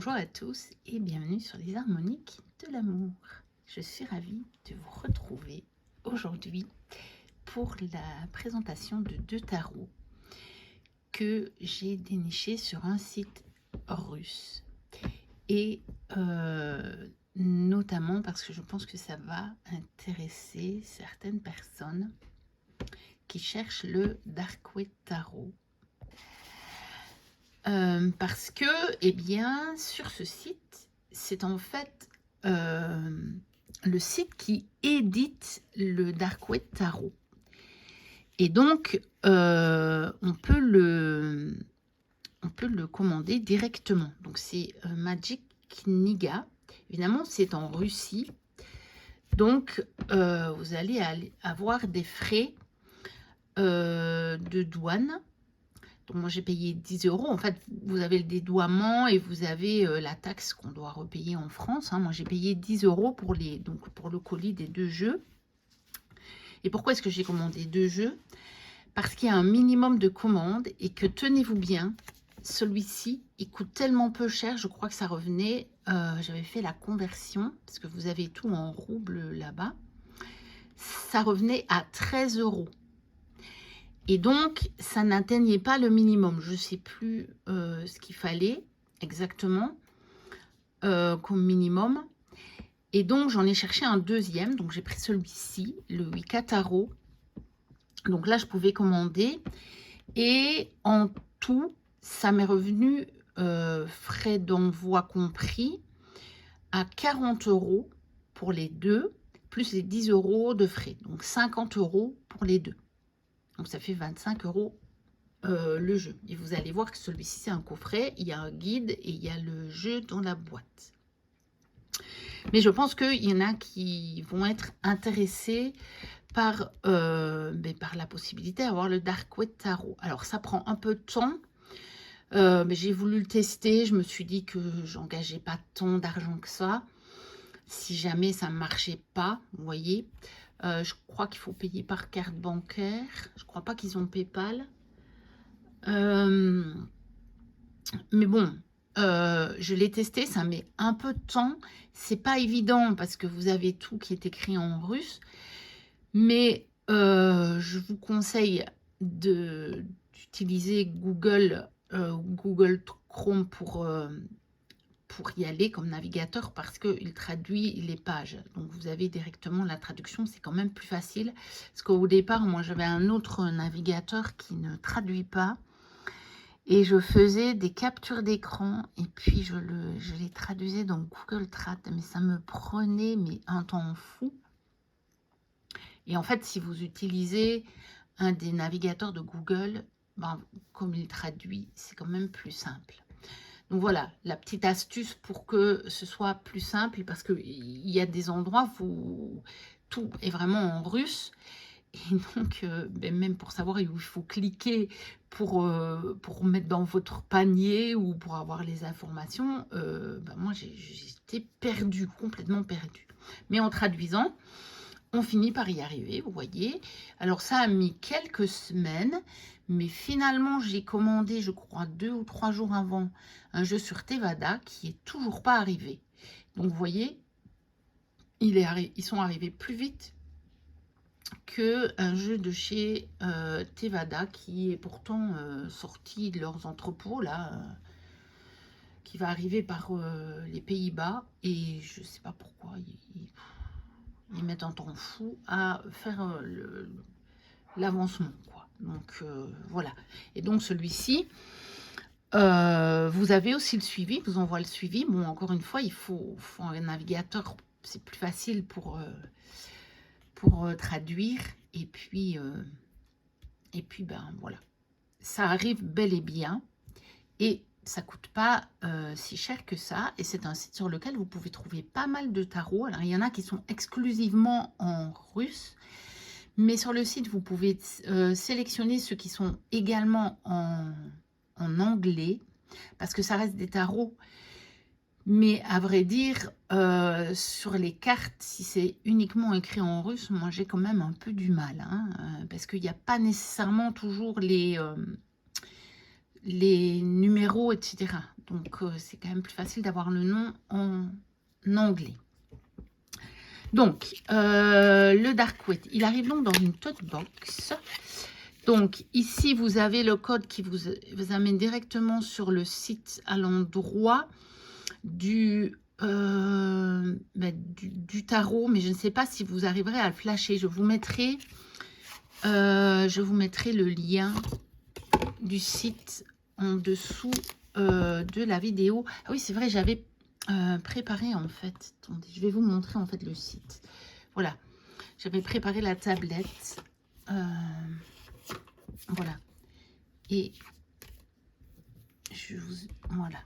Bonjour à tous et bienvenue sur les harmoniques de l'amour. Je suis ravie de vous retrouver aujourd'hui pour la présentation de deux tarots que j'ai dénichés sur un site russe. Et notamment parce que je pense que ça va intéresser certaines personnes qui cherchent le Darkwood Tarot. Parce que, eh bien, sur ce site, c'est en fait le site qui édite le Darkwood Tarot. Et donc, on peut le commander directement. Donc, c'est Magic Kniga. Évidemment, c'est en Russie. Donc, vous allez avoir des frais de douane. Donc moi j'ai payé 10 €. En fait, vous avez le dédouanement et vous avez la taxe qu'on doit repayer en France. Moi j'ai payé 10 € pour le colis des deux jeux. Et pourquoi est-ce que j'ai commandé deux jeux? Parce qu'il y a un minimum de commandes et que, tenez-vous bien, celui-ci, il coûte tellement peu cher. Je crois que ça revenait, j'avais fait la conversion, parce que vous avez tout en rouble là-bas. Ça revenait à 13 €. Et donc, ça n'atteignait pas le minimum. Je ne sais plus ce qu'il fallait exactement comme minimum. Et donc, j'en ai cherché un deuxième. Donc, j'ai pris celui-ci, le Wicca Tarot. Donc là, je pouvais commander. Et en tout, ça m'est revenu, frais d'envoi compris, à 40 € pour les deux, plus les 10 € de frais. Donc, 50 € pour les deux. Donc, ça fait 25 € le jeu. Et vous allez voir que celui-ci, c'est un coffret. Il y a un guide et il y a le jeu dans la boîte. Mais je pense qu'il y en a qui vont être intéressés par la possibilité d'avoir le Darkwood Tarot. Alors, ça prend un peu de temps. Mais j'ai voulu le tester. Je me suis dit que j'engageais pas tant d'argent que ça. Si jamais ça ne marchait pas, vous voyez. Je crois qu'il faut payer par carte bancaire. Je ne crois pas qu'ils ont PayPal. Mais bon, je l'ai testé, ça met un peu de temps. C'est pas évident parce que vous avez tout qui est écrit en russe. Mais je vous conseille d'utiliser Google Chrome pour y aller comme navigateur parce qu'il traduit les pages. Donc, vous avez directement la traduction. C'est quand même plus facile. Parce qu'au départ, moi, j'avais un autre navigateur qui ne traduit pas. Et je faisais des captures d'écran et puis je les traduisais dans Google Trad. Mais ça me prenait un temps fou. Et en fait, si vous utilisez un des navigateurs de Google, comme il traduit, c'est quand même plus simple. Donc voilà, la petite astuce pour que ce soit plus simple, parce qu'il y a des endroits où tout est vraiment en russe. Et donc, même pour savoir où il faut cliquer pour mettre dans votre panier ou pour avoir les informations, moi, j'étais perdue, complètement perdue. Mais en traduisant, on finit par y arriver, vous voyez. Alors, ça a mis quelques semaines, mais finalement, j'ai commandé, je crois, 2 ou 3 jours avant, un jeu sur Tevada qui est toujours pas arrivé. Donc, vous voyez, ils sont arrivés plus vite qu'un jeu de chez Tevada qui est pourtant sorti de leurs entrepôts, là, qui va arriver par les Pays-Bas. Et je ne sais pas pourquoi ils mettent un temps fou à faire l'avancement, quoi. Donc voilà. Et donc celui-ci, vous avez aussi le suivi, vous envoie le suivi. Bon, encore une fois, il faut un navigateur, c'est plus facile pour traduire. Et puis voilà. Ça arrive bel et bien. Et ça coûte pas si cher que ça. Et c'est un site sur lequel vous pouvez trouver pas mal de tarots. Alors, il y en a qui sont exclusivement en russe. Mais sur le site, vous pouvez sélectionner ceux qui sont également en anglais. Parce que ça reste des tarots. Mais à vrai dire, sur les cartes, si c'est uniquement écrit en russe, moi j'ai quand même un peu du mal. Parce qu'il n'y a pas nécessairement toujours les numéros, etc. Donc, c'est quand même plus facile d'avoir le nom en anglais. Donc, le Dark Wet, il arrive donc dans une tote box. Donc, ici, vous avez le code qui vous amène directement sur le site à l'endroit du tarot. Mais je ne sais pas si vous arriverez à le flasher. Je vous mettrai le lien du site en dessous de la vidéo. Ah oui, c'est vrai, j'avais préparé en fait. Attendez, je vais vous montrer en fait le site. Voilà, j'avais préparé la tablette. Voilà. Et voilà.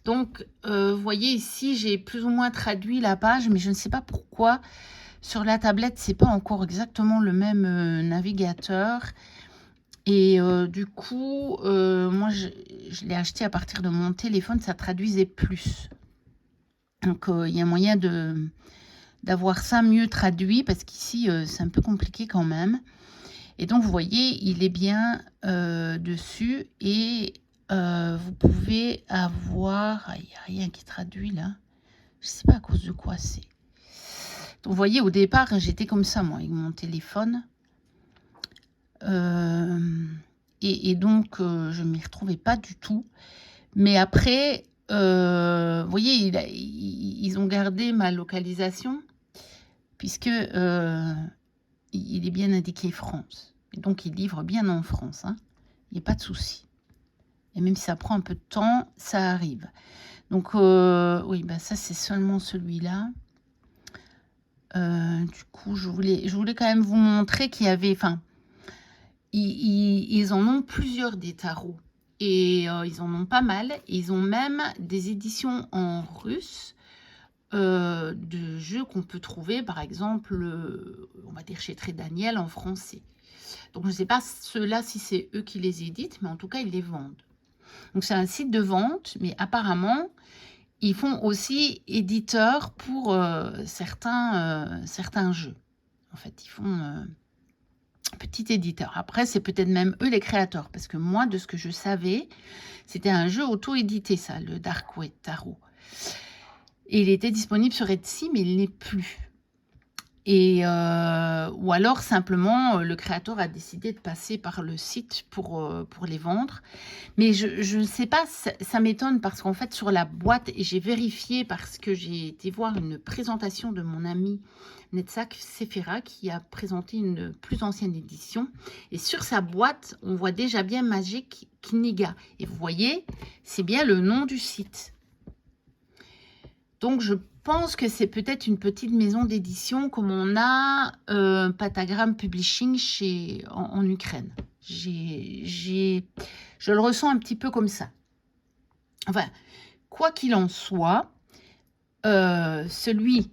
Donc, vous voyez ici, j'ai plus ou moins traduit la page, mais je ne sais pas pourquoi. Sur la tablette, c'est pas encore exactement le même navigateur. Et du coup, moi, je l'ai acheté à partir de mon téléphone, ça traduisait plus. Donc, il y a moyen d'avoir ça mieux traduit, parce qu'ici, c'est un peu compliqué quand même. Et donc, vous voyez, il est bien dessus. Et vous pouvez avoir... Il n'y a rien qui traduit, là. Je ne sais pas à cause de quoi c'est. Donc, vous voyez, au départ, j'étais comme ça, moi, avec mon téléphone. Et donc, je ne m'y retrouvais pas du tout. Mais après, vous voyez, ils ont gardé ma localisation, puisque il est bien indiqué France. Et donc, il livre bien en France. Hein. Il n'y a pas de souci. Et même si ça prend un peu de temps, ça arrive. Donc, oui, bah ça, c'est seulement celui-là. Du coup, je voulais quand même vous montrer qu'il y avait... Enfin, ils en ont plusieurs des tarots. Et ils en ont pas mal. Ils ont même des éditions en russe de jeux qu'on peut trouver, par exemple, on va dire chez Très Daniel en français. Donc, je ne sais pas ceux-là si c'est eux qui les éditent, mais en tout cas, ils les vendent. Donc, c'est un site de vente, mais apparemment, ils font aussi éditeur pour certains jeux. En fait, ils font petit éditeur. Après, c'est peut-être même eux les créateurs, parce que moi, de ce que je savais, c'était un jeu auto-édité, ça, le Dark Wet Tarot. Et il était disponible sur Etsy, mais il n'est plus. Et, ou alors, simplement, le créateur a décidé de passer par le site pour les vendre. Mais je ne sais pas, ça m'étonne parce qu'en fait, sur la boîte, et j'ai vérifié parce que j'ai été voir une présentation de mon ami Netsak Sephira qui a présenté une plus ancienne édition. Et sur sa boîte, on voit déjà bien Magic Kniga. Et vous voyez, c'est bien le nom du site. Donc, je pense que c'est peut-être une petite maison d'édition comme on a Patagram Publishing en Ukraine. Je le ressens un petit peu comme ça. Enfin, quoi qu'il en soit, celui,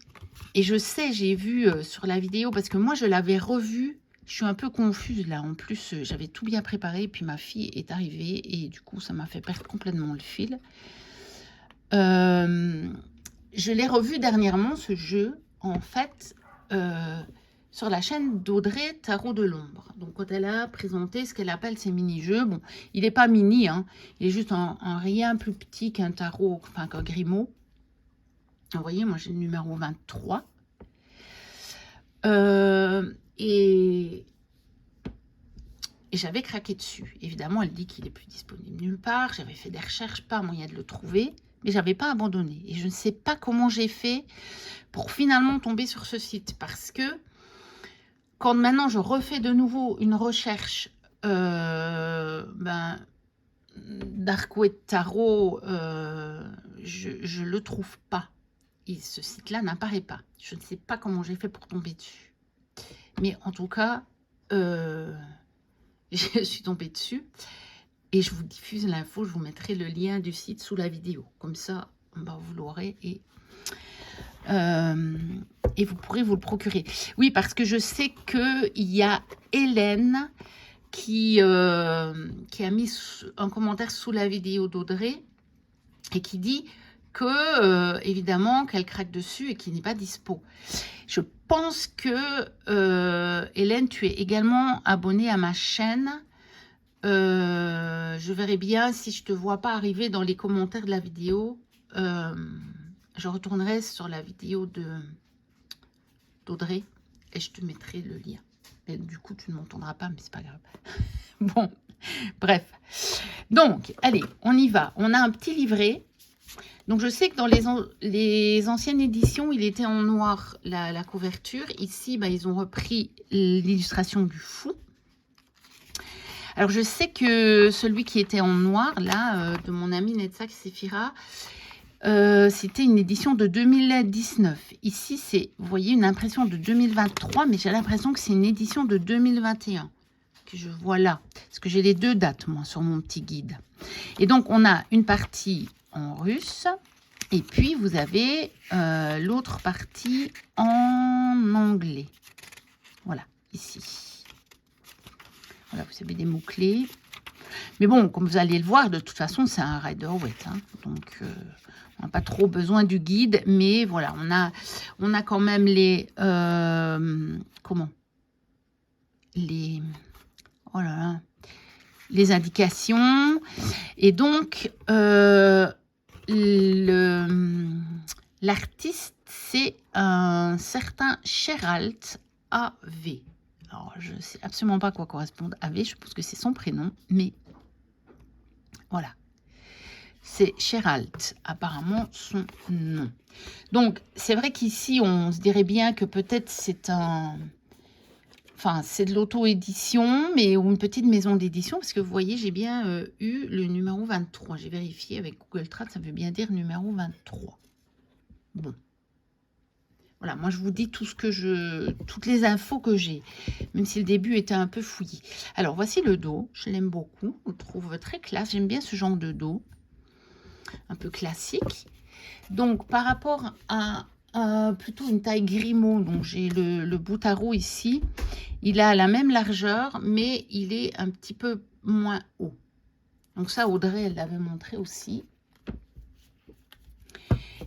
et je sais, j'ai vu sur la vidéo, parce que moi, je l'avais revu, je suis un peu confuse là. En plus, j'avais tout bien préparé, puis ma fille est arrivée, et du coup, ça m'a fait perdre complètement le fil. Je l'ai revu dernièrement, ce jeu, en fait, sur la chaîne d'Audrey Tarot de l'Ombre. Donc, quand elle a présenté ce qu'elle appelle ses mini-jeux, bon, il n'est pas mini, hein, il est juste un rien plus petit qu'un tarot, enfin qu'un Grimaud. Vous voyez, moi j'ai le numéro 23. Et j'avais craqué dessus. Évidemment, elle dit qu'il n'est plus disponible nulle part. J'avais fait des recherches, pas moyen de le trouver. Mais je n'avais pas abandonné. Et je ne sais pas comment j'ai fait pour finalement tomber sur ce site. Parce que quand maintenant je refais de nouveau une recherche Dark Wet Tarot, je ne le trouve pas. Et ce site-là n'apparaît pas. Je ne sais pas comment j'ai fait pour tomber dessus. Mais en tout cas, je suis tombée dessus. Et je vous diffuse l'info, je vous mettrai le lien du site sous la vidéo. Comme ça, vous l'aurez et vous pourrez vous le procurer. Oui, parce que je sais qu'il y a Hélène qui a mis un commentaire sous la vidéo d'Audrey et qui dit que, évidemment, qu'elle craque dessus et qu'il n'est pas dispo. Je pense que, Hélène, tu es également abonnée à ma chaîne. je verrai bien si je te vois pas arriver dans les commentaires de la vidéo. Je retournerai sur la vidéo d'Audrey et je te mettrai le lien. Et du coup, tu ne m'entendras pas, mais c'est pas grave. Bon, bref. Donc, allez, on y va. On a un petit livret. Donc, je sais que dans les anciennes éditions, il était en noir, la couverture. Ici, bah, ils ont repris l'illustration du fou. Alors, je sais que celui qui était en noir, là, de mon ami Netsak Sephira, c'était une édition de 2019. Ici, c'est, vous voyez, une impression de 2023, mais j'ai l'impression que c'est une édition de 2021 que je vois là. Parce que j'ai les deux dates, moi, sur mon petit guide. Et donc, on a une partie en russe. Et puis, vous avez l'autre partie en anglais. Voilà, ici. Voilà, vous avez des mots-clés. Mais bon, comme vous allez le voir, de toute façon, c'est un Rider-Waite. Hein, donc, on n'a pas trop besoin du guide. Mais voilà, on a quand même les... comment les... Oh là là. Les indications. Et donc, l'artiste, c'est un certain Geralt AV. Alors, je ne sais absolument pas à quoi correspond AV. Je pense que c'est son prénom. Mais voilà. C'est Geralt, apparemment son nom. Donc, c'est vrai qu'ici, on se dirait bien que peut-être c'est un... Enfin, c'est de l'auto-édition, mais ou une petite maison d'édition, parce que vous voyez, j'ai bien eu le numéro 23. J'ai vérifié avec Google Trad, ça veut bien dire numéro 23. Bon. Voilà, moi je vous dis tout ce que toutes les infos que j'ai, même si le début était un peu fouillis. Alors, voici le dos, je l'aime beaucoup, je le trouve très classe, j'aime bien ce genre de dos, un peu classique. Donc, par rapport à plutôt une taille Grimaud, donc j'ai le bout à roue ici, il a la même largeur, mais il est un petit peu moins haut. Donc ça, Audrey, elle l'avait montré aussi.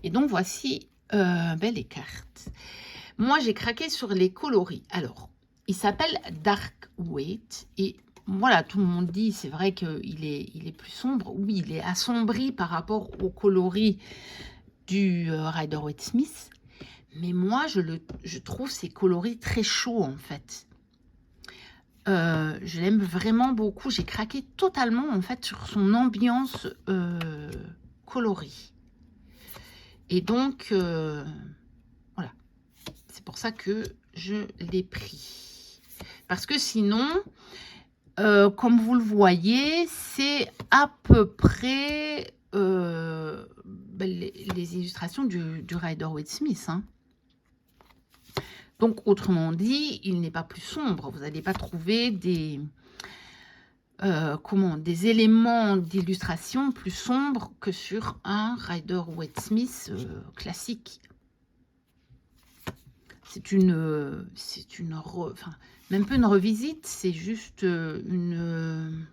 Et donc, voici les cartes. Moi, j'ai craqué sur les coloris. Alors, il s'appelle Dark Waite. Et voilà, tout le monde dit, c'est vrai qu'il est plus sombre. Oui, il est assombri par rapport au coloris du Rider-Waite-Smith. Mais moi, je trouve ces coloris très chauds, en fait. Je l'aime vraiment beaucoup. J'ai craqué totalement, en fait, sur son ambiance coloris. Et donc, voilà. C'est pour ça que je l'ai pris. Parce que sinon, comme vous le voyez, c'est à peu près les illustrations du Rider-Waite-Smith. Hein. Donc, autrement dit, il n'est pas plus sombre. Vous n'allez pas trouver des éléments d'illustration plus sombres que sur un Rider-Waite-Smith classique. C'est même pas une revisite, c'est juste une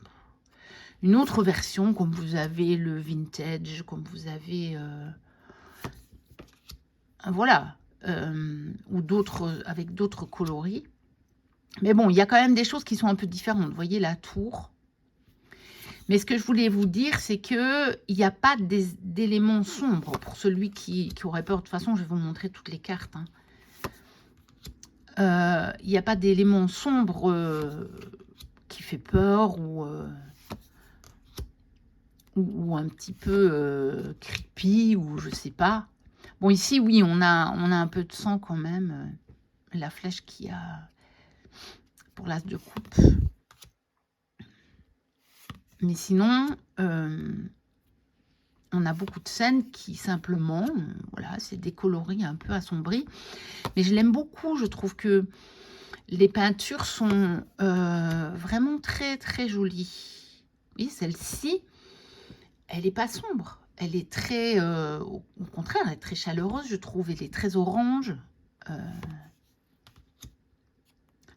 autre version, comme vous avez le vintage, comme vous avez voilà, ou d'autres avec d'autres coloris. Mais bon, il y a quand même des choses qui sont un peu différentes. Vous voyez la tour. Mais ce que je voulais vous dire, c'est qu'il n'y a pas d'éléments sombres pour celui qui aurait peur. De toute façon, je vais vous montrer toutes les cartes. Hein. Il n'y a pas d'éléments sombres qui fait peur ou un petit peu creepy ou je sais pas. Bon, ici, oui, on a un peu de sang quand même. La flèche qui a pour l'as de coupe. Mais sinon, on a beaucoup de scènes qui simplement, voilà, c'est des coloris un peu assombris. Mais je l'aime beaucoup, je trouve que les peintures sont vraiment très très jolies. Oui, celle-ci, elle n'est pas sombre. Elle est très, au contraire, elle est très chaleureuse, je trouve. Elle est très orange.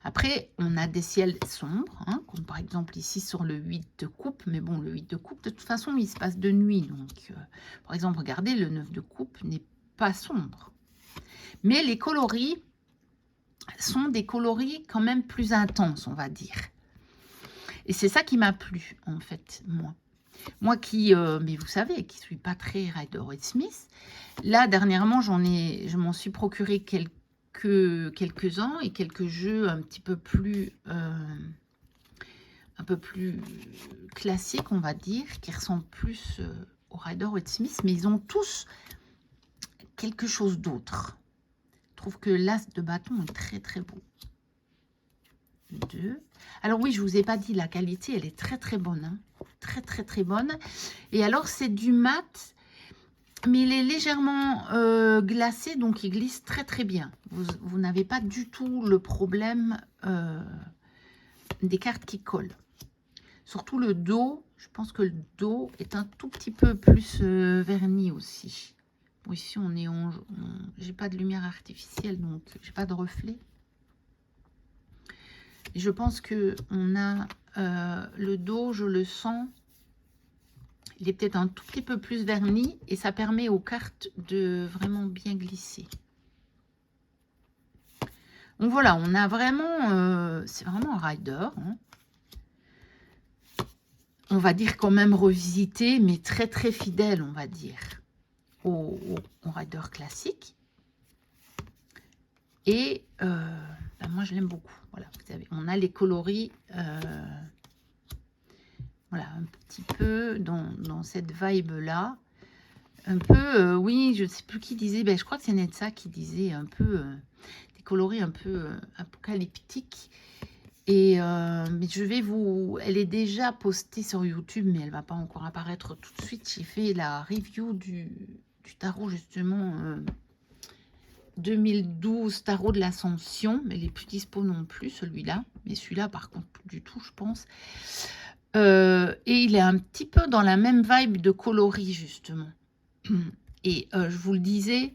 Après, on a des ciels sombres, hein, comme par exemple ici sur le 8 de coupe. Mais bon, le 8 de coupe, de toute façon, il se passe de nuit. Donc, par exemple, regardez, le 9 de coupe n'est pas sombre. Mais les coloris sont des coloris quand même plus intenses, on va dire. Et c'est ça qui m'a plu, en fait, moi. Moi qui, mais vous savez, qui suis pas très Rider-Waite-Smith, là, dernièrement, je m'en suis procuré quelques-uns et quelques jeux un peu plus classiques, on va dire, qui ressemblent plus au Rider-Waite-Smith, mais ils ont tous quelque chose d'autre. Je trouve que l'as de bâton est très très beau. 2. Alors oui, je vous ai pas dit, la qualité, elle est très très bonne. Hein. Très très très bonne. Et alors, c'est du mat, mais il est légèrement glacé, donc il glisse très très bien. Vous n'avez pas du tout le problème des cartes qui collent. Surtout le dos, je pense que le dos est un tout petit peu plus verni aussi. Bon, ici, j'ai pas de lumière artificielle, donc j'ai pas de reflet. Je pense que on a le dos, je le sens, il est peut-être un tout petit peu plus verni et ça permet aux cartes de vraiment bien glisser. Donc voilà, on a vraiment, c'est vraiment un rider. Hein. On va dire quand même revisité, mais très très fidèle, on va dire, au rider classique. Et ben moi je l'aime beaucoup. Voilà, vous savez, on a les coloris. Voilà, un petit peu dans cette vibe-là. Un peu, oui, je ne sais plus qui disait, ben, je crois que c'est Netza qui disait un peu, des coloris un peu apocalyptiques. Et mais elle est déjà postée sur YouTube, mais elle ne va pas encore apparaître tout de suite. J'ai fait la review du tarot, justement, 2012, tarot de l'Ascension, mais il n'est plus dispo non plus, celui-là. Mais celui-là, par contre, plus du tout, je pense. Et il est un petit peu dans la même vibe de coloris, justement. Et je vous le disais,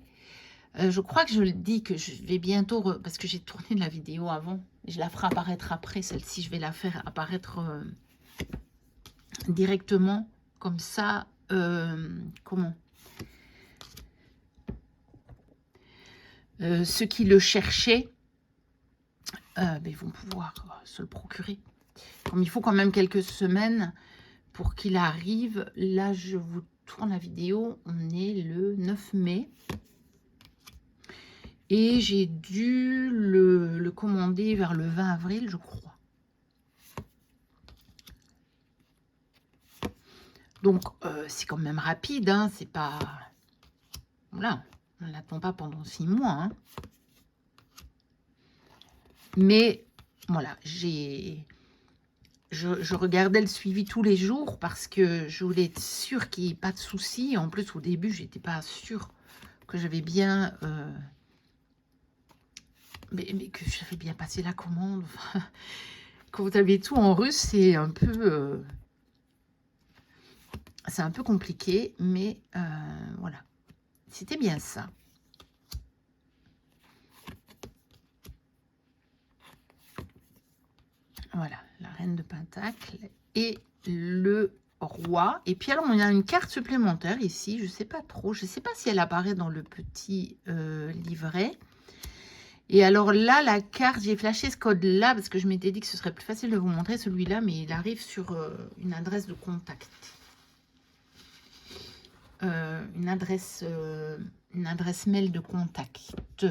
je crois que je le dis que je vais bientôt, parce que j'ai tourné la vidéo avant, je la ferai apparaître après, celle-ci, je vais la faire apparaître directement, comme ça, comment ceux qui le cherchaient, ils vont pouvoir se le procurer. Comme il faut quand même quelques semaines pour qu'il arrive, là je vous tourne la vidéo, on est le 9 mai. Et j'ai dû le commander vers le 20 avril, je crois. Donc, c'est quand même rapide, hein, c'est pas... Voilà, on ne l'attend pas pendant 6 mois. Hein. Mais, voilà, je regardais le suivi tous les jours parce que je voulais être sûre qu'il n'y ait pas de soucis. En plus, au début, je n'étais pas sûre que j'avais bien... mais que j'avais bien passé la commande. Quand vous avez tout en russe, c'est un peu... c'est un peu compliqué, mais voilà. C'était bien ça. Voilà, la reine de Pentacle et le roi. Et puis alors, on a une carte supplémentaire ici. Je ne sais pas trop. Je ne sais pas si elle apparaît dans le petit livret. Et alors là, la carte, j'ai flashé ce code-là parce que je m'étais dit que ce serait plus facile de vous montrer celui-là, mais il arrive sur une adresse de contact. Une adresse mail de contact.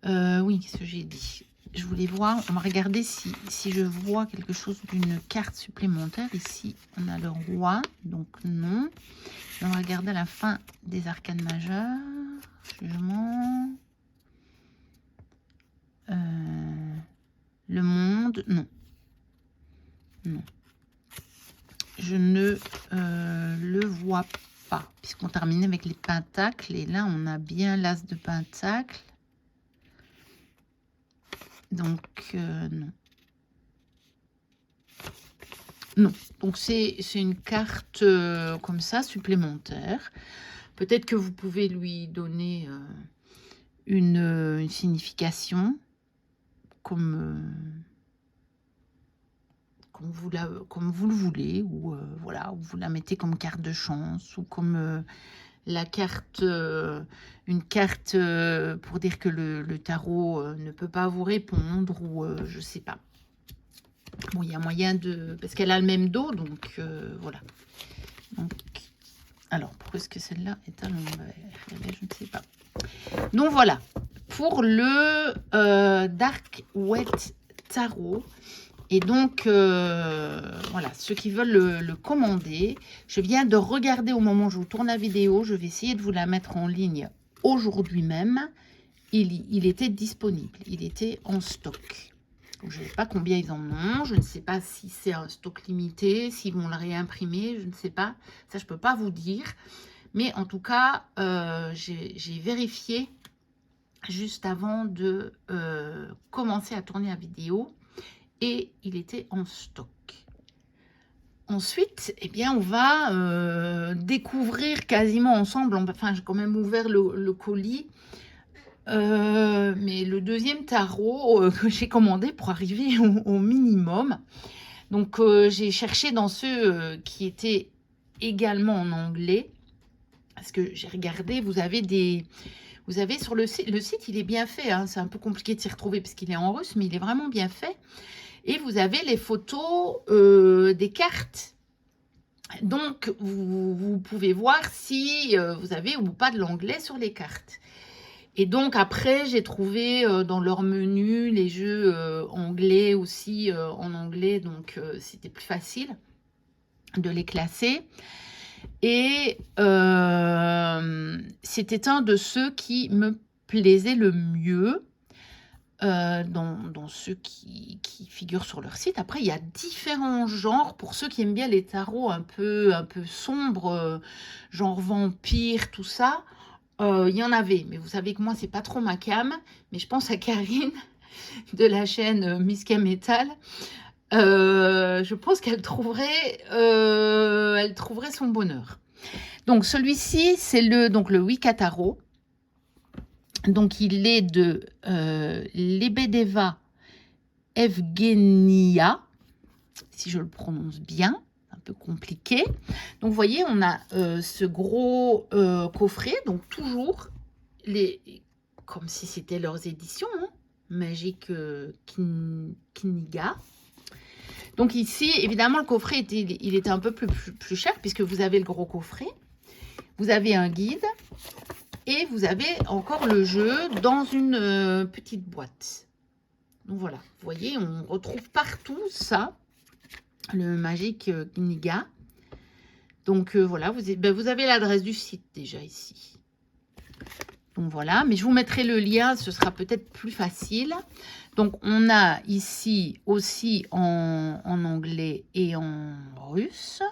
Oui, qu'est-ce que j'ai dit? Je voulais voir, on va regarder si je vois quelque chose d'une carte supplémentaire. Ici, on a le roi, donc non. On va regarder à la fin des arcanes majeures. Jugement. Le monde, non. Non. Je ne le vois pas, puisqu'on terminait avec les pentacles. Et là, on a bien l'as de pentacle. Donc, non. Non. Donc, c'est une carte comme ça, supplémentaire. Peut-être que vous pouvez lui donner une signification comme vous le voulez. Ou voilà, ou vous la mettez comme carte de chance ou comme... la carte, une carte pour dire que le tarot ne peut pas vous répondre ou je sais pas. Bon, il y a moyen de... Parce qu'elle a le même dos, donc voilà. Donc, alors, pourquoi est-ce que celle-là est à l'envers? Je ne sais pas. Donc, voilà. Pour le Dark Wet Tarot. Et donc, voilà, ceux qui veulent le commander, je viens de regarder au moment où je vous tourne la vidéo. Je vais essayer de vous la mettre en ligne aujourd'hui même. Il était disponible. Il était en stock. Donc, je ne sais pas combien ils en ont. Je ne sais pas si c'est un stock limité, s'ils vont le réimprimer. Je ne sais pas. Ça, je ne peux pas vous dire. Mais en tout cas, j'ai vérifié juste avant de commencer à tourner la vidéo. Et il était en stock. Ensuite, eh bien, on va découvrir quasiment ensemble. Enfin, j'ai quand même ouvert le colis. Mais le deuxième tarot que j'ai commandé pour arriver au minimum. Donc, j'ai cherché dans ceux qui étaient également en anglais. Parce que j'ai regardé, vous avez sur le site, il est bien fait. Hein, c'est un peu compliqué de s'y retrouver parce qu'il est en russe, mais il est vraiment bien fait. Et vous avez les photos des cartes. Donc, vous pouvez voir si vous avez ou pas de l'anglais sur les cartes. Et donc, après, j'ai trouvé dans leur menu les jeux anglais aussi en anglais. Donc, c'était plus facile de les classer. Et c'était un de ceux qui me plaisait le mieux. Dans ceux qui figurent sur leur site. Après, il y a différents genres. Pour ceux qui aiment bien les tarots un peu sombres, genre vampire, tout ça, il y en avait. Mais vous savez que moi, c'est pas trop ma cam. Mais je pense à Karine de la chaîne Miss K Metal. Je pense qu'elle trouverait son bonheur. Donc, celui-ci, c'est le Wicca Tarot. Donc, il est de Lebedeva Evgenia, si je le prononce bien, un peu compliqué. Donc, vous voyez, on a ce gros coffret, donc toujours comme si c'était leurs éditions, hein, Magic Kniga. Donc ici, évidemment, le coffret, il était un peu plus cher, puisque vous avez le gros coffret, vous avez un guide, et vous avez encore le jeu dans une petite boîte. Donc voilà, vous voyez, on retrouve partout ça, le Magic Kniga. Donc voilà, vous avez l'adresse du site déjà ici. Donc voilà, mais je vous mettrai le lien, ce sera peut-être plus facile. Donc on a ici aussi en anglais et en russe.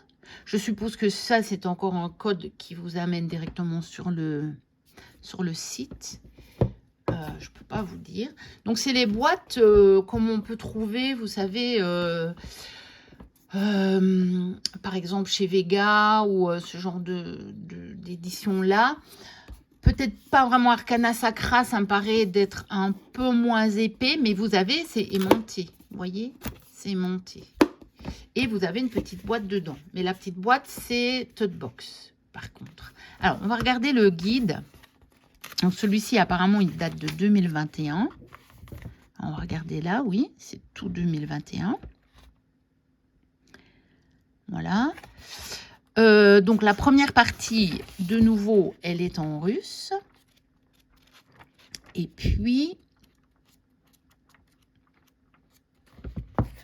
Je suppose que ça, c'est encore un code qui vous amène directement sur le site. Je ne peux pas vous dire. Donc, c'est les boîtes comme on peut trouver, vous savez, par exemple chez Vega ou ce genre d'édition-là. Peut-être pas vraiment Arcana Sacra, ça me paraît d'être un peu moins épais, mais vous avez, c'est aimanté. Vous voyez, c'est aimanté. Et vous avez une petite boîte dedans. Mais la petite boîte, c'est Tote Box, par contre. Alors, on va regarder le guide. Donc, celui-ci, apparemment, il date de 2021. On va regarder là, oui, c'est tout 2021. Voilà. Donc, la première partie, de nouveau, elle est en russe. Et puis,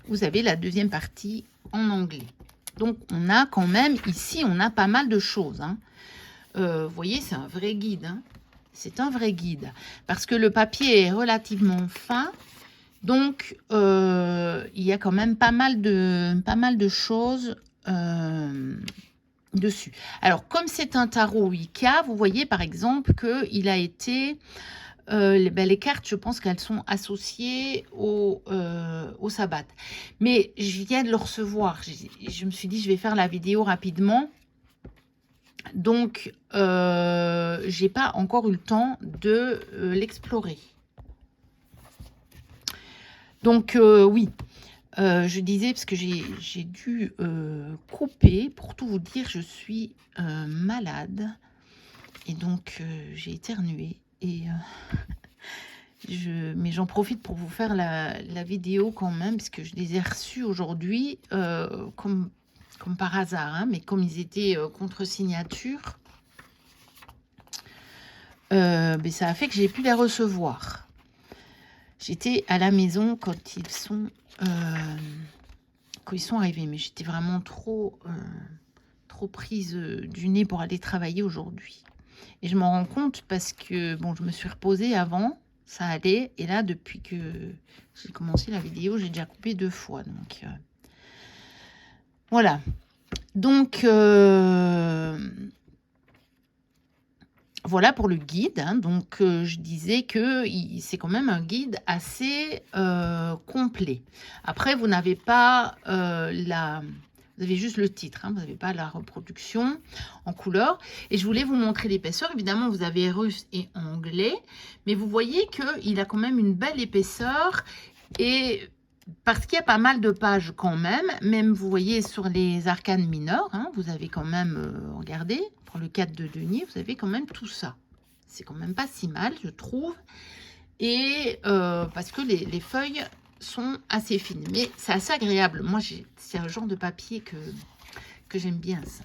vous avez la deuxième partie en anglais. Donc, on a quand même, ici, on a pas mal de choses. Hein. Vous voyez, c'est un vrai guide. Hein. C'est un vrai guide. Parce que le papier est relativement fin. Donc, il y a quand même pas mal de choses dessus. Alors, comme c'est un tarot Wicca, vous voyez par exemple qu'il a été... les cartes, je pense qu'elles sont associées au sabbat. Mais je viens de le recevoir. Je me suis dit, je vais faire la vidéo rapidement. Donc, j'ai pas encore eu le temps de l'explorer. Donc, oui, je disais, parce que j'ai dû couper. Pour tout vous dire, je suis malade. Et donc, j'ai éternué. Et Mais j'en profite pour vous faire la vidéo quand même, parce que je les ai reçus aujourd'hui, comme par hasard, hein, mais comme ils étaient contre signature, mais ça a fait que j'ai pu les recevoir. J'étais à la maison quand ils sont arrivés, mais j'étais vraiment trop prise du nez pour aller travailler aujourd'hui. Et je m'en rends compte parce que, bon, je me suis reposée avant, ça allait. Et là, depuis que j'ai commencé la vidéo, j'ai déjà coupé 2 fois. Donc, voilà. Donc, voilà pour le guide. Hein. Donc, je disais que c'est quand même un guide assez complet. Après, vous n'avez pas vous avez juste le titre, hein, vous n'avez pas la reproduction en couleur. Et je voulais vous montrer l'épaisseur. Évidemment, vous avez russe et anglais. Mais vous voyez qu'il a quand même une belle épaisseur. Et parce qu'il y a pas mal de pages quand même. Même, vous voyez, sur les arcanes mineures, hein, vous avez quand même, regardez, pour le 4 de denier, vous avez quand même tout ça. C'est quand même pas si mal, je trouve. Et parce que les feuilles sont assez fines, mais c'est assez agréable. Moi, c'est un genre de papier que j'aime bien, ça.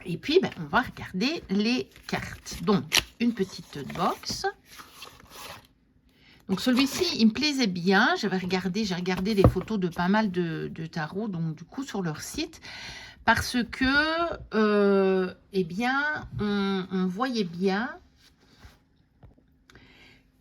Et puis, on va regarder les cartes. Donc, une petite box. Donc, celui-ci, il me plaisait bien. J'ai regardé les photos de pas mal de tarots, donc du coup, sur leur site. Parce que, eh bien, on voyait bien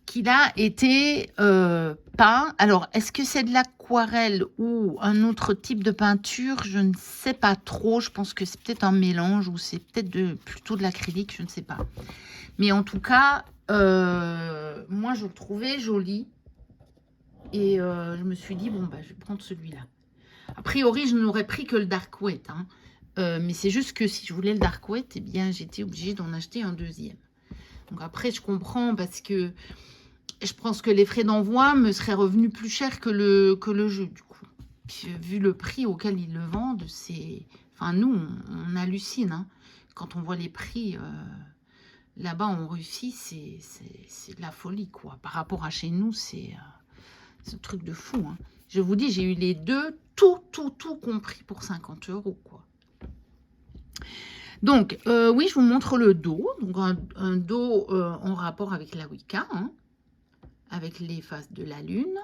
qu'il a été peint. Alors, est-ce que c'est de l'aquarelle ou un autre type de peinture? Je ne sais pas trop. Je pense que c'est peut-être un mélange ou c'est peut-être plutôt de l'acrylique, je ne sais pas. Mais en tout cas, moi, je le trouvais joli. Et je me suis dit, bon, je vais prendre celui-là. A priori, je n'aurais pris que le Dark Wet. Hein. Mais c'est juste que si je voulais le Dark Wet, eh bien, j'étais obligée d'en acheter un deuxième. Donc après, je comprends parce que je pense que les frais d'envoi me seraient revenus plus cher que le jeu, du coup. Puis, vu le prix auquel ils le vendent, c'est... Enfin, nous, on hallucine. Hein. Quand on voit les prix là-bas en Russie, c'est de la folie, quoi. Par rapport à chez nous, c'est un truc de fou. Hein. Je vous dis, j'ai eu les deux, tout compris pour 50 €, quoi. Donc, oui, je vous montre le dos. Donc, un dos en rapport avec la Wicca, hein, avec les faces de la lune.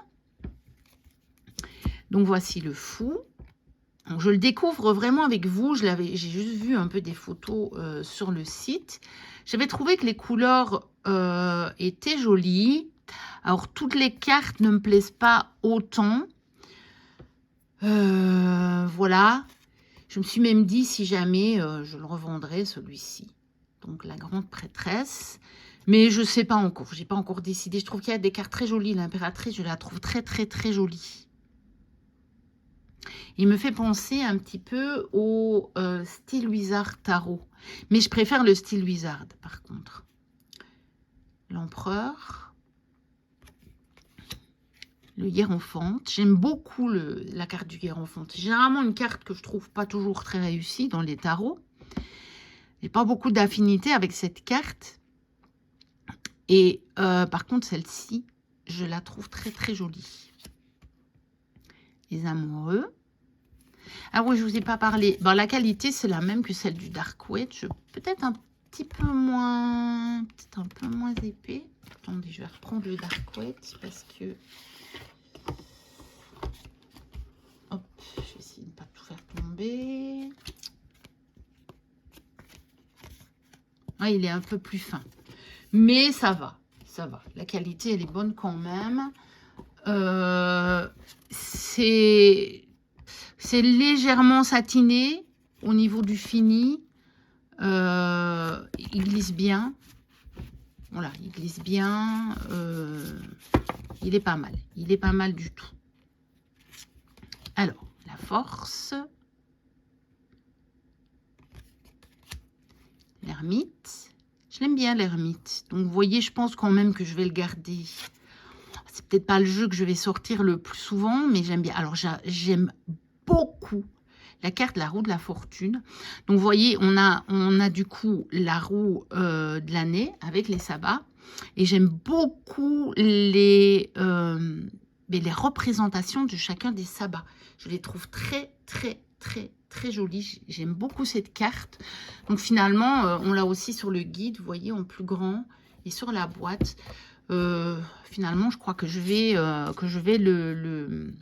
Donc, voici le fou. Donc, je le découvre vraiment avec vous. J'ai juste vu un peu des photos sur le site. J'avais trouvé que les couleurs étaient jolies. Alors, toutes les cartes ne me plaisent pas autant. Voilà. Je me suis même dit, si jamais, je le revendrais, celui-ci. Donc, la grande prêtresse. Mais je ne sais pas encore. Je n'ai pas encore décidé. Je trouve qu'il y a des cartes très jolies. L'impératrice, je la trouve très jolie. Il me fait penser un petit peu au style Wizard Tarot. Mais je préfère le style Wizard, par contre. L'empereur. Le hiérophante. J'aime beaucoup la carte du hiérophante. C'est généralement une carte que je trouve pas toujours très réussie dans les tarots. J'ai pas beaucoup d'affinité avec cette carte. Et par contre, celle-ci, je la trouve très jolie. Les amoureux. Ah oui, je vous ai pas parlé. Bon, la qualité, c'est la même que celle du Dark Wet. Peut-être un petit peu moins... Peut-être un peu moins épais. Attendez, je vais reprendre le Dark Wet parce que... Hop, je vais essayer de ne pas tout faire tomber. Ah, il est un peu plus fin. Mais ça va, ça va. La qualité, elle est bonne quand même. C'est légèrement satiné au niveau du fini. Il glisse bien. Voilà, il glisse bien. Il est pas mal. Il est pas mal du tout. Alors, la force. L'ermite. Je l'aime bien, l'ermite. Donc, vous voyez, je pense quand même que je vais le garder. C'est peut-être pas le jeu que je vais sortir le plus souvent, mais j'aime bien. Alors, j'aime beaucoup la carte, la roue de la fortune. Donc, vous voyez, on a du coup la roue de l'année avec les sabbats. Et j'aime beaucoup les représentations de chacun des sabbats. Je les trouve très, très, très, très jolies. J'aime beaucoup cette carte. Donc finalement, on l'a aussi sur le guide, vous voyez, en plus grand. Et sur la boîte, finalement, je crois que je vais le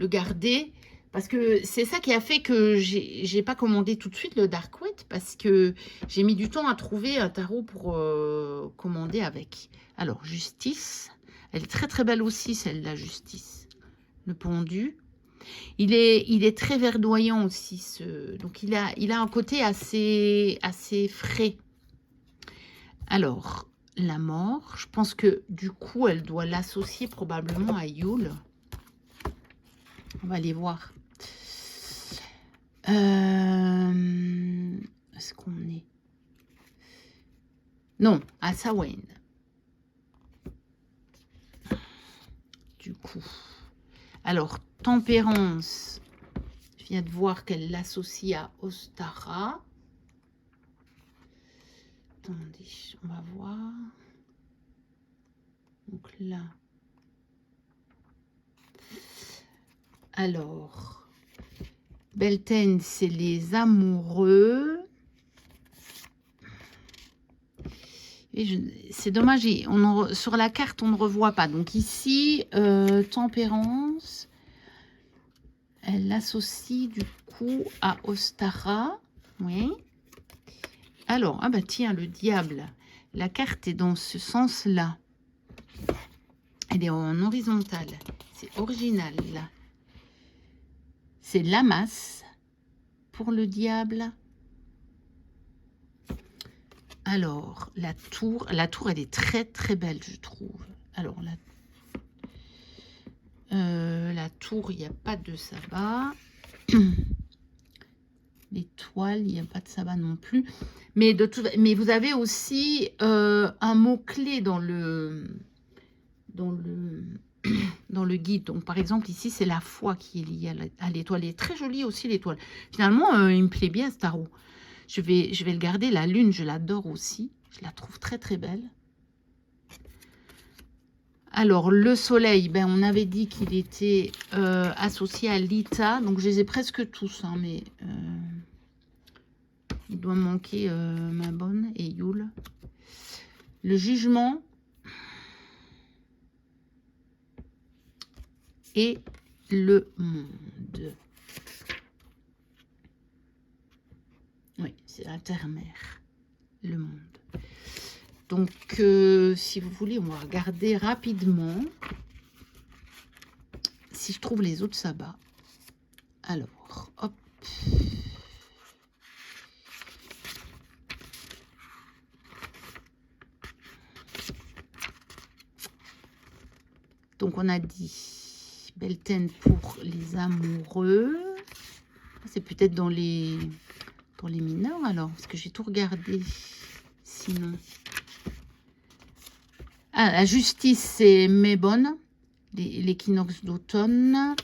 garder. Parce que c'est ça qui a fait que j'ai pas commandé tout de suite le Dark Wet. Parce que j'ai mis du temps à trouver un tarot pour commander avec. Alors, Justice. Elle est très très belle aussi, celle-là, Justice. Le pendu. Il est très verdoyant aussi. Donc, il a un côté assez frais. Alors, la mort. Je pense que du coup, elle doit l'associer probablement à Yule. On va aller voir. Est-ce qu'on est... Non, à Samhain. Du coup. Alors, tempérance. Je viens de voir qu'elle l'associe à Ostara. Attendez, on va voir. Donc là. Alors, Beltane, c'est les amoureux. C'est dommage, sur la carte, on ne revoit pas. Donc ici, tempérance, elle l'associe du coup à Ostara. Oui. Alors, ah bah tiens, le diable. La carte est dans ce sens-là. Elle est en horizontale. C'est original, là. C'est Lamas pour le diable. Alors, la tour, elle est très très belle, je trouve. Alors, la tour, il n'y a pas de sabbat. L'étoile, il n'y a pas de sabbat non plus. Mais vous avez aussi un mot-clé dans le guide. Donc, par exemple, ici, c'est la foi qui est liée à l'étoile. Elle est très jolie aussi, l'étoile. Finalement, il me plaît bien, ce tarot. Je vais le garder. La lune, je l'adore aussi. Je la trouve très, très belle. Alors, le soleil, ben, on avait dit qu'il était associé à Lita. Donc, je les ai presque tous. Hein, mais il doit me manquer ma bonne et Yule. Le jugement. Et le monde. Oui, c'est la terre-mère. Le monde. Donc, si vous voulez, on va regarder rapidement si je trouve les autres sabbats. Alors, hop. Donc, on a dit Beltane pour les amoureux. C'est peut-être dans les mineurs, alors, parce que j'ai tout regardé. Sinon... Ah, la justice, c'est Mébonne, l'équinoxe d'automne.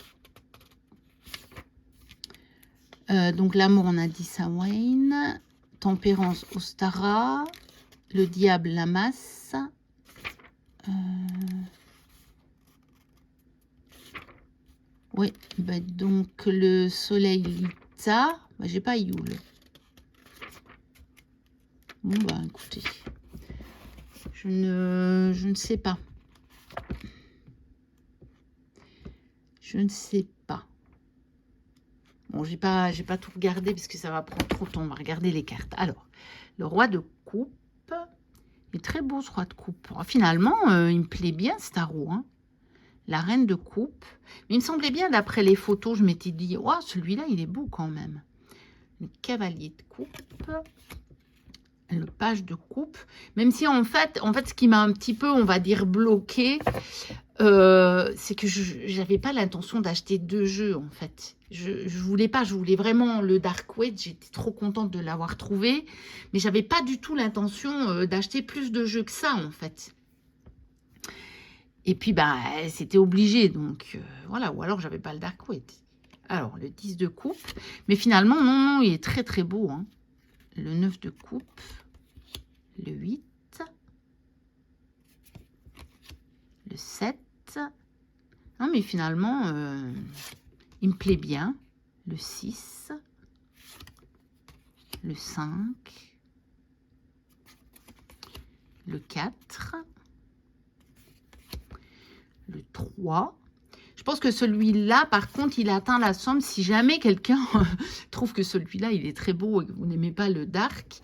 Donc, l'amour, on a dit Samhain. Tempérance, Ostara. Le diable, Lamas. Oui, bah, donc le soleil, Lita. Bah, j'ai pas Yule. Bon, bah, écoutez. Je ne sais pas. Je ne sais pas. Bon, j'ai pas tout regardé parce que ça va prendre trop de temps. On va regarder les cartes. Alors, le roi de coupe. Il est très beau, ce roi de coupe. Finalement, il me plaît bien, ce tarot. Hein. La reine de coupe. Mais il me semblait bien, d'après les photos, je m'étais dit, oh, celui-là, il est beau quand même. Le cavalier de coupe. Le page de coupe, même si en fait ce qui m'a un petit peu, on va dire, bloqué, c'est que je n'avais pas l'intention d'acheter 2 jeux, en fait. Je voulais pas, je voulais vraiment le Dark Wet, j'étais trop contente de l'avoir trouvé, mais j'avais pas du tout l'intention d'acheter plus de jeux que ça, en fait. Et puis, bah, c'était obligé, donc voilà, ou alors j'avais pas le Dark Wet. Alors, le 10 de coupe, mais finalement, non, il est très très beau, hein. Le 9 de coupe. le 8, le 7. Non, mais finalement, il me plaît bien. Le 6, le 5, le 4, le 3. Je pense que celui-là, par contre, il atteint la somme. Si jamais quelqu'un trouve que celui-là, il est très beau et que vous n'aimez pas le dark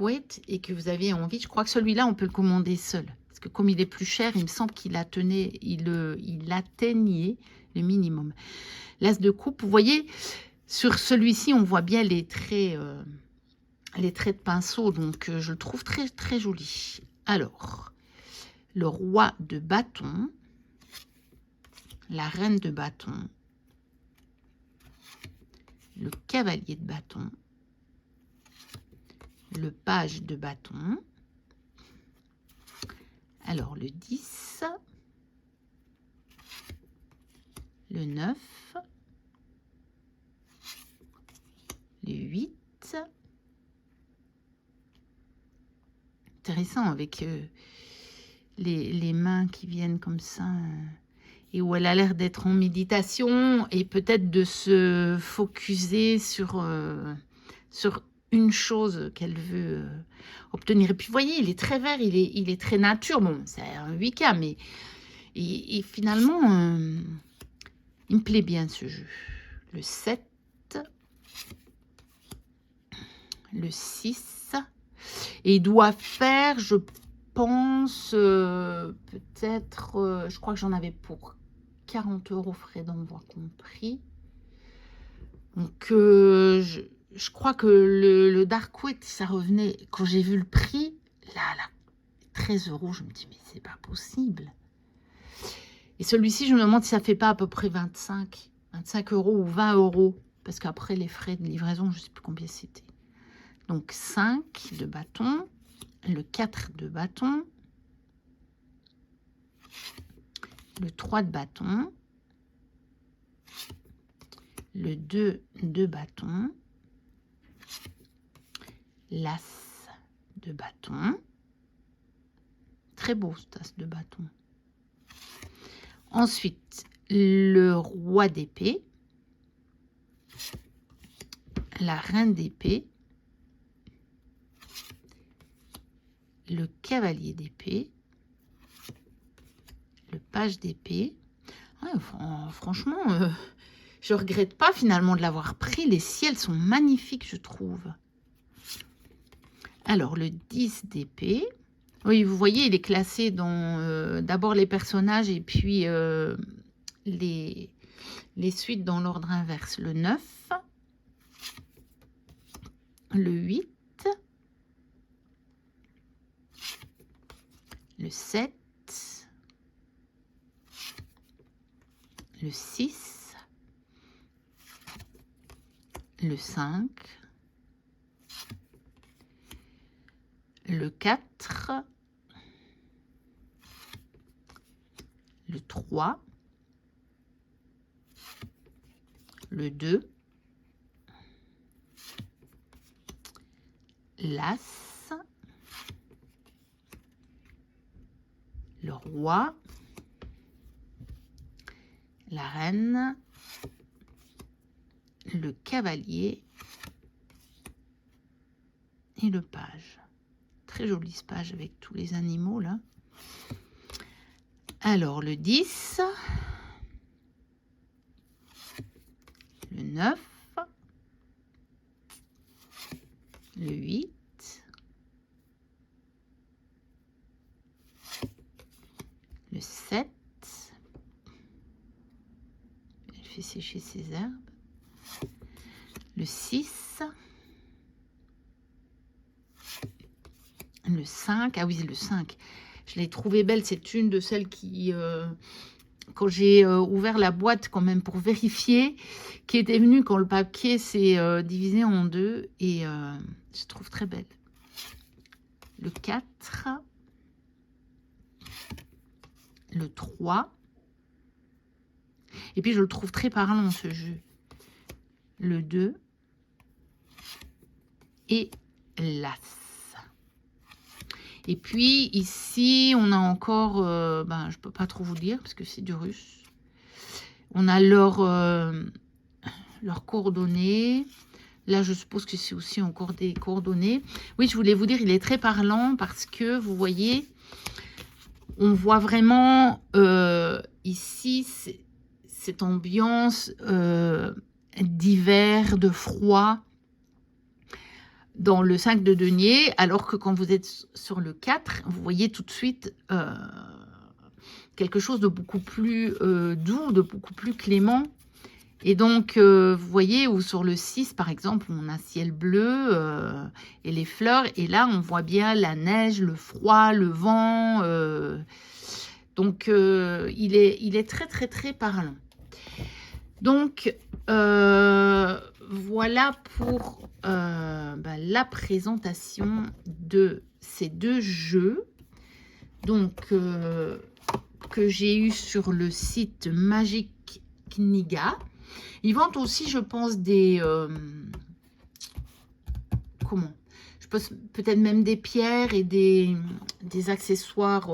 weight, et que vous avez envie, je crois que celui-là, on peut le commander seul. Parce que comme il est plus cher, il me semble qu'il atteignait le minimum. L'as de coupe, vous voyez, sur celui-ci, on voit bien les traits de pinceau. Donc, je le trouve très, très joli. Alors, le roi de bâton, la reine de bâton, le cavalier de bâton, le page de bâton, alors le 10, le 9, le 8, intéressant avec les mains qui viennent comme ça, et où elle a l'air d'être en méditation et peut-être de se focuser sur une chose qu'elle veut obtenir. Et puis, vous voyez, il est très vert, il est très nature. Bon, c'est un 8K, mais et finalement, il me plaît bien ce jeu. Le 7, le 6, et il doit faire, je pense, peut-être, je crois que j'en avais pour 40 € frais d'envoi compris. Donc, je crois que le Dark Weight, ça revenait, quand j'ai vu le prix, là, 13 €, je me dis, mais c'est pas possible. Et celui-ci, je me demande si ça fait pas à peu près 25 € ou 20 €, parce qu'après les frais de livraison, je sais plus combien c'était. Donc, 5 de bâton, le 4 de bâton, le 3 de bâton, le 2 de bâton, l'as de bâton. Très beau cet as de bâton. Ensuite, le roi d'épée, la reine d'épée, le cavalier d'épée, le page d'épée. Ouais, franchement, je regrette pas finalement de l'avoir pris. Les ciels sont magnifiques, je trouve. Alors, le 10 d'épée. Oui, vous voyez, il est classé dans d'abord les personnages et puis les suites dans l'ordre inverse. Le 9, le 8, le 7, le 6, le 5, le 4, le 3, le 2, l'as, le roi, la reine, le cavalier et le page. Très jolie ce page avec tous les animaux là. Alors le 10, le 9, le 8, le 7, elle fait sécher ses herbes, le 6, le 5, ah oui, le 5, je l'ai trouvée belle, c'est une de celles qui, quand j'ai ouvert la boîte quand même pour vérifier, qui était venue quand le papier s'est divisé en deux, et je trouve très belle. Le 4, le 3, et puis je le trouve très parlant ce jeu. Le 2 et l'as. Et puis ici, on a encore, ben, je peux pas trop vous dire parce que c'est du russe. On a leurs coordonnées. Là, je suppose que c'est aussi encore des coordonnées. Oui, je voulais vous dire, il est très parlant parce que, vous voyez, on voit vraiment ici cette ambiance d'hiver, de froid dans le 5 de denier, alors que quand vous êtes sur le 4, vous voyez tout de suite quelque chose de beaucoup plus doux, de beaucoup plus clément. Et donc, vous voyez, ou sur le 6, par exemple, on a un ciel bleu et les fleurs. Et là, on voit bien la neige, le froid, le vent. Donc, il est très, très, très parlant. Donc, voilà pour ben, la présentation de ces deux jeux. Donc, que j'ai eu sur le site Magic Kniga. Ils vendent aussi, je pense, des... comment? Je pense peut-être même des pierres et des accessoires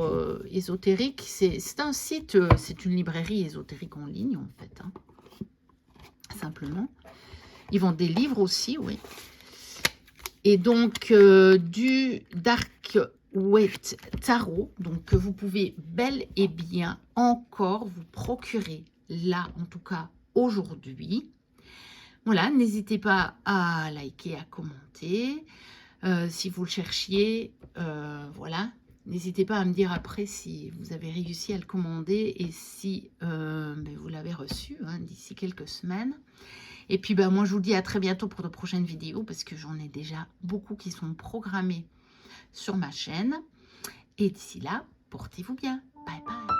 ésotériques. C'est un site, c'est une librairie ésotérique en ligne, en fait. Hein, simplement. Ils vendent des livres aussi, oui. Et donc, du Dark Wait Tarot, donc que vous pouvez bel et bien encore vous procurer, là, en tout cas, aujourd'hui. Voilà, n'hésitez pas à liker, à commenter. Si vous le cherchiez, voilà. N'hésitez pas à me dire après si vous avez réussi à le commander et si ben, vous l'avez reçu hein, d'ici quelques semaines. Et puis, ben, moi, je vous dis à très bientôt pour de prochaines vidéos parce que j'en ai déjà beaucoup qui sont programmées sur ma chaîne. Et d'ici là, portez-vous bien. Bye bye.